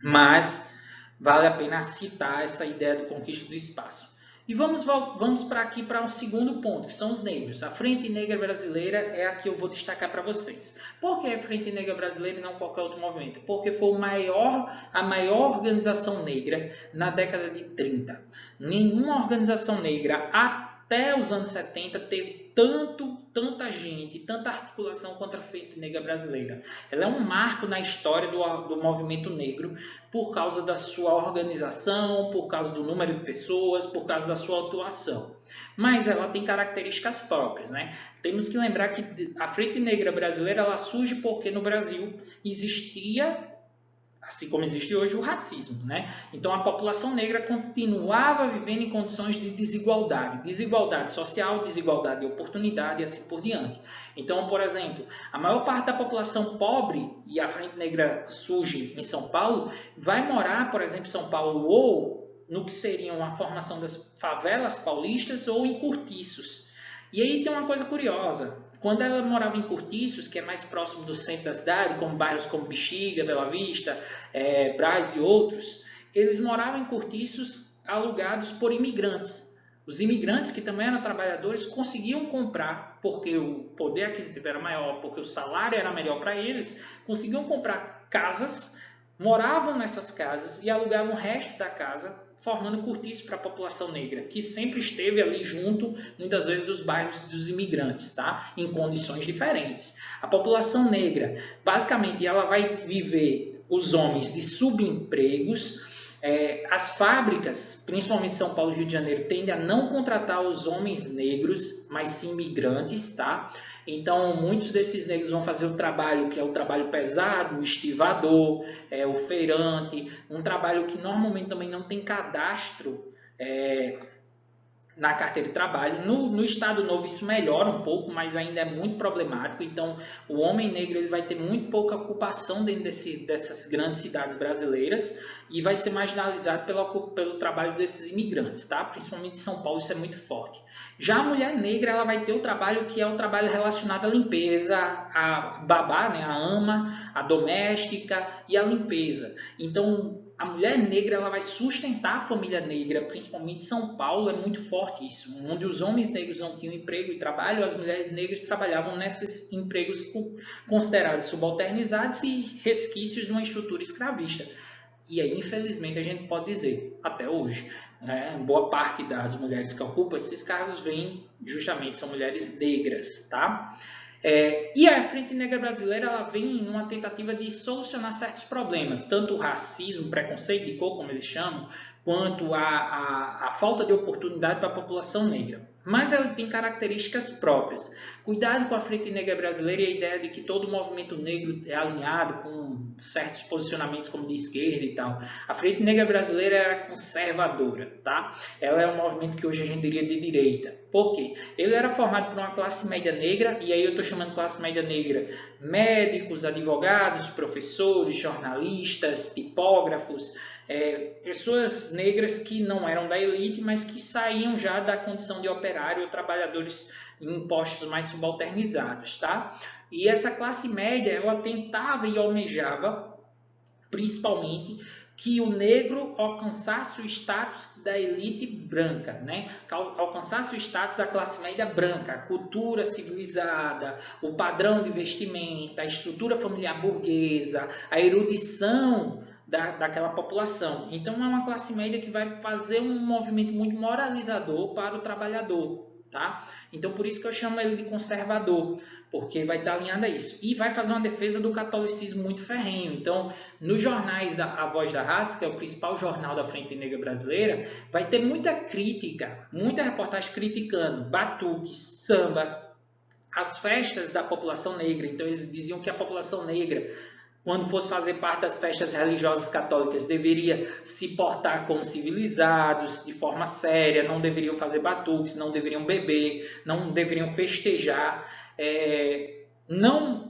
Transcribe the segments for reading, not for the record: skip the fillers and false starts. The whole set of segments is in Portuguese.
mas vale a pena citar essa ideia do conquista do espaço. E vamos para aqui para um segundo ponto, que são os negros. A Frente Negra Brasileira é a que eu vou destacar para vocês. Por que a Frente Negra Brasileira e não qualquer outro movimento? Porque foi a maior organização negra na década de 30. Nenhuma organização negra até os anos 70 teve tanta gente, tanta articulação contra a Frente Negra Brasileira. Ela é um marco na história do movimento negro por causa da sua organização, por causa do número de pessoas, por causa da sua atuação. Mas ela tem características próprias, né? Temos que lembrar que a Frente Negra Brasileira ela surge porque no Brasil existia, assim como existe hoje, o racismo, né? Então a população negra continuava vivendo em condições de desigualdade social, desigualdade de oportunidade e assim por diante. Então, por exemplo, a maior parte da população pobre, e a Frente Negra surge em São Paulo, vai morar, por exemplo, em São Paulo ou no que seriam a formação das favelas paulistas ou em cortiços. E aí tem uma coisa curiosa, quando ela morava em Cortiços, que é mais próximo do centro da cidade, como bairros como Bexiga, Bela Vista, Brás e outros, eles moravam em cortiços alugados por imigrantes. Os imigrantes, que também eram trabalhadores, conseguiam comprar, porque o poder aquisitivo era maior, porque o salário era melhor para eles, conseguiam comprar casas, moravam nessas casas e alugavam o resto da casa, formando cortiço para a população negra, que sempre esteve ali junto, muitas vezes, dos bairros dos imigrantes, tá? Em condições diferentes. A população negra, basicamente, ela vai viver os homens de subempregos. As fábricas, principalmente São Paulo e Rio de Janeiro, tendem a não contratar os homens negros, mas sim imigrantes, tá? Então, muitos desses negros vão fazer o trabalho que é o trabalho pesado, o estivador, o feirante, um trabalho que normalmente também não tem cadastro na carteira de trabalho. No Estado Novo isso melhora um pouco, mas ainda é muito problemático. Então, o homem negro ele vai ter muito pouca ocupação dentro dessas grandes cidades brasileiras e vai ser marginalizado pelo trabalho desses imigrantes, tá? Principalmente em São Paulo isso é muito forte. Já a mulher negra ela vai ter o trabalho que é o trabalho relacionado à limpeza, a babá, né, a ama, a doméstica e a limpeza. Então, a mulher negra ela vai sustentar a família negra, principalmente em São Paulo, é muito forte isso. Onde os homens negros não tinham emprego e trabalho, as mulheres negras trabalhavam nesses empregos considerados subalternizados e resquícios de uma estrutura escravista. E aí, infelizmente, a gente pode dizer, até hoje, né, boa parte das mulheres que ocupam esses cargos vêm justamente, são mulheres negras, tá? E a Frente Negra Brasileira ela vem numa tentativa de solucionar certos problemas, tanto o racismo, preconceito de cor, como eles chamam, quanto a falta de oportunidade para a população negra. Mas ela tem características próprias. Cuidado com a Frente Negra Brasileira e a ideia de que todo movimento negro é alinhado com certos posicionamentos como de esquerda e tal. A Frente Negra Brasileira era conservadora, tá? Ela é um movimento que hoje a gente diria de direita. Por quê? Ele era formado por uma classe média negra, e aí eu estou chamando classe média negra médicos, advogados, professores, jornalistas, tipógrafos, pessoas negras que não eram da elite, mas que saíam já da condição de operário ou trabalhadores em postos mais subalternizados, tá? E essa classe média, ela tentava e almejava, principalmente, que o negro alcançasse o status da elite branca, né? Alcançasse o status da classe média branca, a cultura civilizada, o padrão de vestimenta, a estrutura familiar burguesa, a erudição daquela população. Então é uma classe média que vai fazer um movimento muito moralizador para o trabalhador, tá? Então por isso que eu chamo ele de conservador, porque vai estar alinhado a isso. E vai fazer uma defesa do catolicismo muito ferrenho. Então, nos jornais A Voz da Raça, que é o principal jornal da Frente Negra Brasileira, vai ter muita crítica, muita reportagem criticando batuque, samba, as festas da população negra. Então, eles diziam que a população negra, quando fosse fazer parte das festas religiosas católicas, deveria se portar como civilizados, de forma séria, não deveriam fazer batuques, não deveriam beber, não deveriam festejar.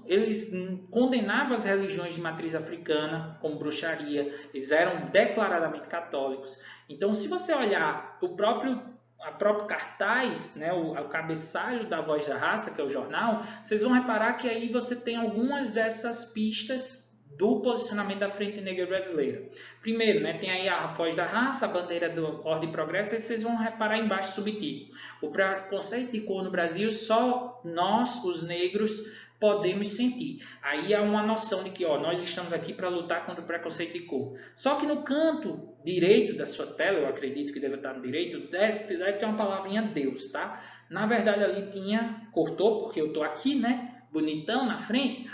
Eles condenavam as religiões de matriz africana como bruxaria, eles eram declaradamente católicos. Então, se você olhar o próprio cartaz, né, o cabeçalho da Voz da Raça, que é o jornal, vocês vão reparar que aí você tem algumas dessas pistas do posicionamento da Frente Negra Brasileira. Primeiro, né, tem aí a voz da raça, a bandeira do Ordem e Progresso, e vocês vão reparar embaixo o subtítulo. O preconceito de cor no Brasil, só nós, os negros, podemos sentir. Aí há uma noção de que nós estamos aqui para lutar contra o preconceito de cor. Só que no canto direito da sua tela, eu acredito que deve estar no direito, deve ter uma palavrinha Deus, tá? Na verdade ali cortou porque eu estou aqui, né, bonitão na frente,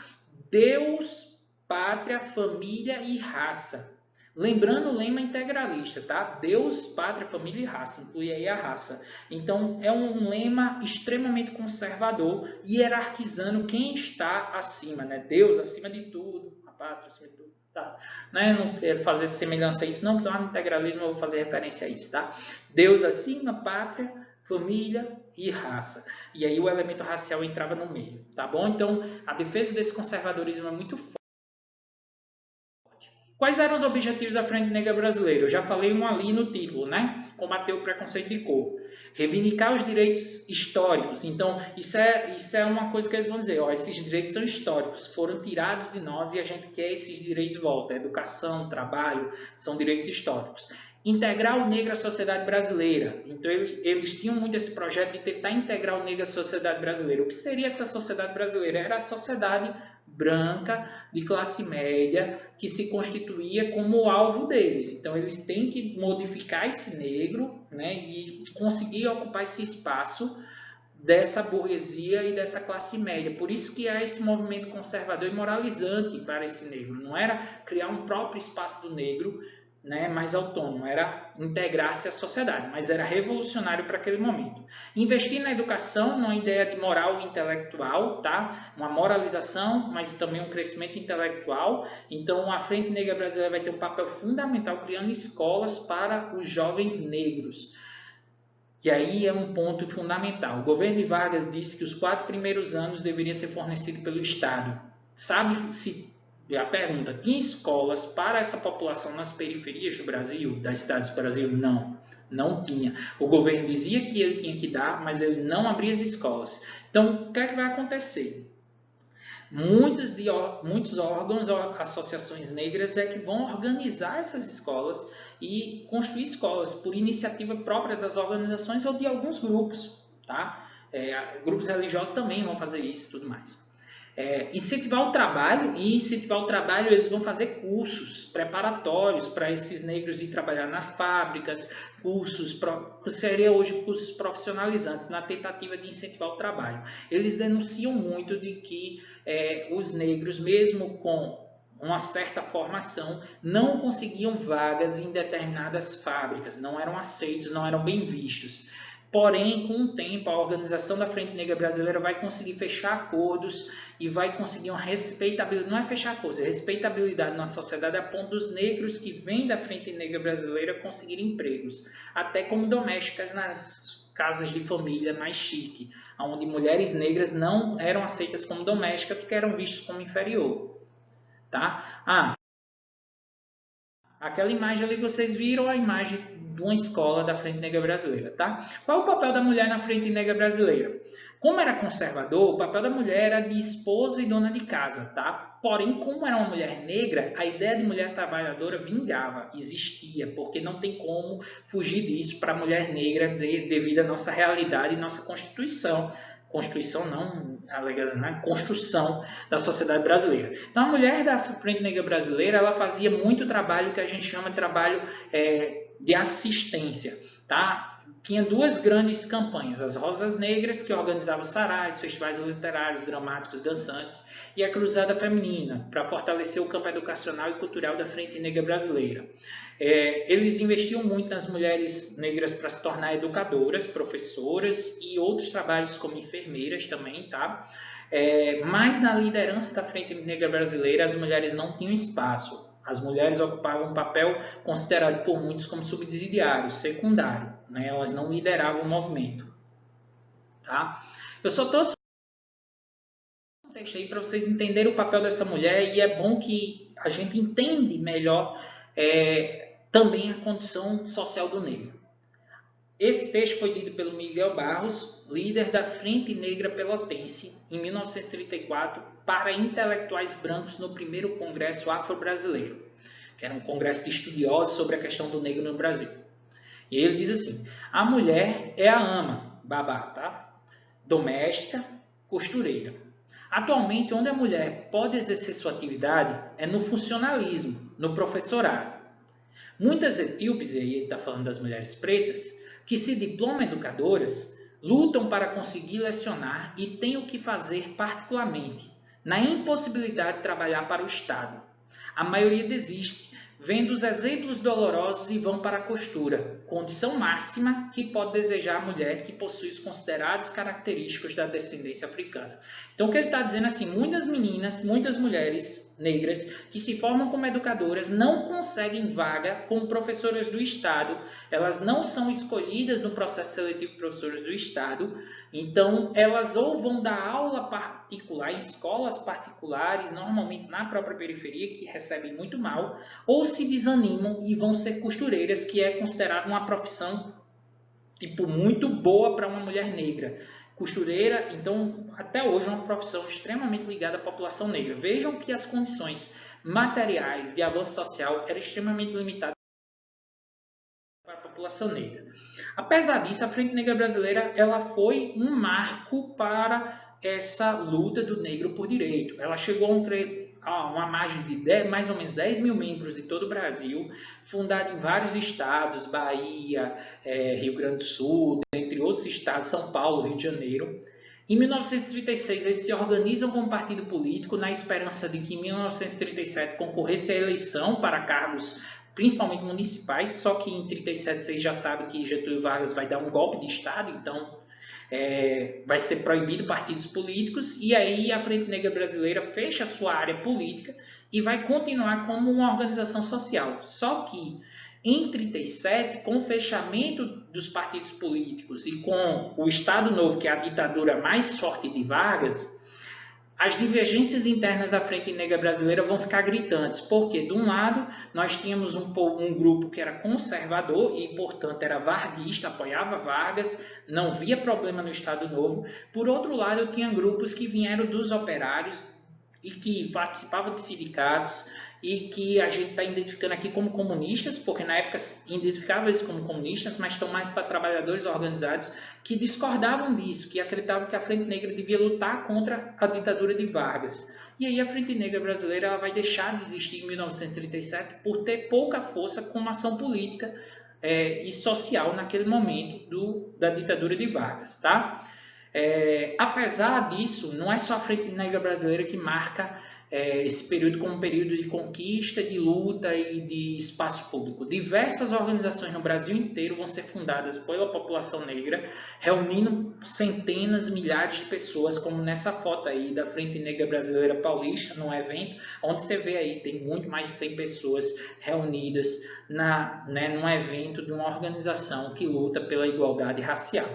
Deus, pátria, família e raça. Lembrando o lema integralista, tá? Deus, pátria, família e raça. Inclui aí a raça. Então, é um lema extremamente conservador, hierarquizando quem está acima, né? Deus acima de tudo, a pátria acima de tudo. Tá? Não quero fazer semelhança a isso, não, porque lá no integralismo eu vou fazer referência a isso, tá? Deus acima, pátria, família e raça. E aí o elemento racial entrava no meio, tá bom? Então, a defesa desse conservadorismo é muito forte. Quais eram os objetivos da Frente Negra Brasileira? Eu já falei um ali no título, né? Combater o preconceito de cor. Reivindicar os direitos históricos. Então, isso é uma coisa que eles vão dizer. Esses direitos são históricos, foram tirados de nós e a gente quer esses direitos de volta. Educação, trabalho, são direitos históricos. Integrar o negro à sociedade brasileira. Então, eles tinham muito esse projeto de tentar integrar o negro à sociedade brasileira. O que seria essa sociedade brasileira? Era a sociedade branca, de classe média, que se constituía como alvo deles. Então, eles têm que modificar esse negro, né, e conseguir ocupar esse espaço dessa burguesia e dessa classe média. Por isso que há esse movimento conservador e moralizante para esse negro. Não era criar um próprio espaço do negro, né, mais autônomo, era integrar-se à sociedade, mas era revolucionário para aquele momento. Investir na educação, numa ideia de moral intelectual, tá? Uma moralização, mas também um crescimento intelectual. Então, a Frente Negra Brasileira vai ter um papel fundamental criando escolas para os jovens negros. E aí é um ponto fundamental. O governo de Vargas disse que os 4 primeiros anos deveriam ser fornecidos pelo Estado. Sabe-se a pergunta, tinha escolas para essa população nas periferias do Brasil, das cidades do Brasil? Não, não tinha. O governo dizia que ele tinha que dar, mas ele não abria as escolas. Então, o que é que vai acontecer? Muitos órgãos, associações negras é que vão organizar essas escolas e construir escolas por iniciativa própria das organizações ou de alguns grupos, tá? Grupos religiosos também vão fazer isso e tudo mais. Incentivar o trabalho, eles vão fazer cursos preparatórios para esses negros ir trabalhar nas fábricas, que seria hoje cursos profissionalizantes, na tentativa de incentivar o trabalho. Eles denunciam muito de que os negros, mesmo com uma certa formação, não conseguiam vagas em determinadas fábricas, não eram aceitos, não eram bem vistos. Porém, com o tempo, a organização da Frente Negra Brasileira vai conseguir fechar acordos e vai conseguir uma respeitabilidade, não é fechar acordos, é respeitabilidade na sociedade a ponto dos negros que vêm da Frente Negra Brasileira conseguirem empregos, até como domésticas nas casas de família mais chique, onde mulheres negras não eram aceitas como domésticas porque eram vistas como inferior. Tá? Aquela imagem ali que vocês viram, a imagem de uma escola da Frente Negra Brasileira, tá? Qual é o papel da mulher na Frente Negra Brasileira? Como era conservador, o papel da mulher era de esposa e dona de casa, tá? Porém, como era uma mulher negra, a ideia de mulher trabalhadora vingava, existia, porque não tem como fugir disso para a mulher negra devido à nossa realidade e nossa Constituição. Constituição não, né? Construção da sociedade brasileira. Então, a mulher da Frente Negra Brasileira, ela fazia muito trabalho que a gente chama de trabalho de assistência, tá? Tinha 2 grandes campanhas, as Rosas Negras, que organizavam sarais, festivais literários, dramáticos, dançantes, e a Cruzada Feminina, para fortalecer o campo educacional e cultural da Frente Negra Brasileira. Eles investiam muito nas mulheres negras para se tornar educadoras, professoras e outros trabalhos como enfermeiras também, tá? Mas na liderança da Frente Negra Brasileira, as mulheres não tinham espaço. As mulheres ocupavam um papel considerado por muitos como subsidiário, secundário, né? Elas não lideravam o movimento. Tá? Eu só trouxe um texto aí para vocês entenderem o papel dessa mulher e é bom que a gente entenda melhor também a condição social do negro. Esse texto foi lido pelo Miguel Barros, líder da Frente Negra Pelotense, em 1934, para intelectuais brancos no primeiro Congresso Afro-Brasileiro, que era um congresso de estudiosos sobre a questão do negro no Brasil. E ele diz assim: a mulher é a ama, babá, tá? Doméstica, costureira. Atualmente, onde a mulher pode exercer sua atividade é no funcionalismo, no professorado. Muitas etíopes, e aí ele está falando das mulheres pretas, que se diplomam educadoras, lutam para conseguir lecionar e têm o que fazer particularmente, na impossibilidade de trabalhar para o Estado. A maioria desiste, vendo os exemplos dolorosos e vão para a costura, condição máxima que pode desejar a mulher que possui os considerados característicos da descendência africana. Então, o que ele está dizendo assim, muitas meninas, muitas mulheres negras que se formam como educadoras não conseguem vaga como professoras do Estado, elas não são escolhidas no processo seletivo de professoras do Estado, então elas ou vão dar aula particular em escolas particulares, normalmente na própria periferia, que recebem muito mal, ou se desanimam e vão ser costureiras, que é considerada uma profissão tipo muito boa para uma mulher negra. Costureira, então, até hoje é uma profissão extremamente ligada à população negra. Vejam que as condições materiais de avanço social eram extremamente limitadas para a população negra. Apesar disso, a Frente Negra Brasileira ela foi um marco para essa luta do negro por direito. Ela chegou a uma margem de mais ou menos 10 mil membros de todo o Brasil, fundada em vários estados, Bahia, Rio Grande do Sul, entre outros estados, São Paulo, Rio de Janeiro. Em 1936, eles se organizam como partido político na esperança de que em 1937 concorresse à eleição para cargos principalmente municipais, só que em 37 vocês já sabem que Getúlio Vargas vai dar um golpe de Estado, então vai ser proibido partidos políticos, e aí a Frente Negra Brasileira fecha a sua área política e vai continuar como uma organização social. Só que em 37, com o fechamento dos partidos políticos e com o Estado Novo, que é a ditadura mais forte de Vargas, as divergências internas da Frente Negra Brasileira vão ficar gritantes, porque, de um lado, nós tínhamos um grupo que era conservador e, portanto, era varguista, apoiava Vargas, não via problema no Estado Novo. Por outro lado, eu tinha grupos que vieram dos operários e que participavam de sindicatos e que a gente está identificando aqui como comunistas, porque na época identificava eles como comunistas, mas estão mais para trabalhadores organizados que discordavam disso, que acreditavam que a Frente Negra devia lutar contra a ditadura de Vargas. E aí a Frente Negra Brasileira ela vai deixar de existir em 1937 por ter pouca força como ação política e social naquele momento da ditadura de Vargas, tá? Apesar disso, não é só a Frente Negra Brasileira que marca esse período como um período de conquista, de luta e de espaço público. Diversas organizações no Brasil inteiro vão ser fundadas pela população negra, reunindo centenas, milhares de pessoas, como nessa foto aí da Frente Negra Brasileira Paulista, num evento, onde você vê aí, tem muito mais de 100 pessoas reunidas num evento de uma organização que luta pela igualdade racial.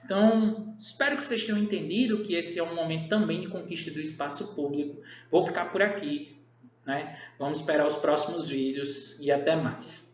Então, espero que vocês tenham entendido que esse é um momento também de conquista do espaço público. Vou ficar por aqui, né? Vamos esperar os próximos vídeos e até mais.